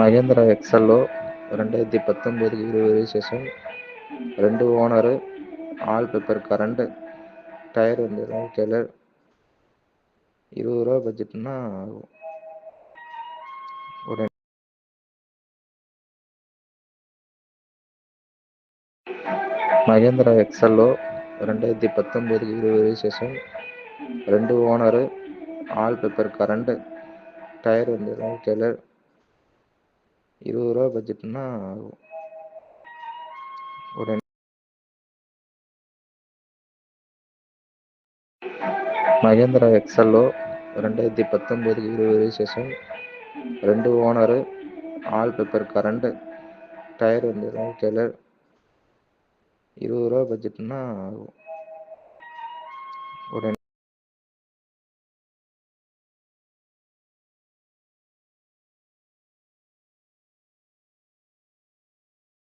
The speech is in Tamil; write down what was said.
Mahindra Xylo 2019-20 registration, 2 owner, all paper current, tyre வந்து கலர். 20 ரூபா பட்ஜெட்னா ஒரு Mahindra Xylo 2019-20 registration, 2 owner, all paper current, tyre வந்து கலர். 20 ரூபா பட்ஜெட்னா ஒரு Mahindra Xylo 2019-20 registration, 2 owner, all paper current, tyre வந்து கலர். 20 ரூபா பட்ஜெட்னா ஒரு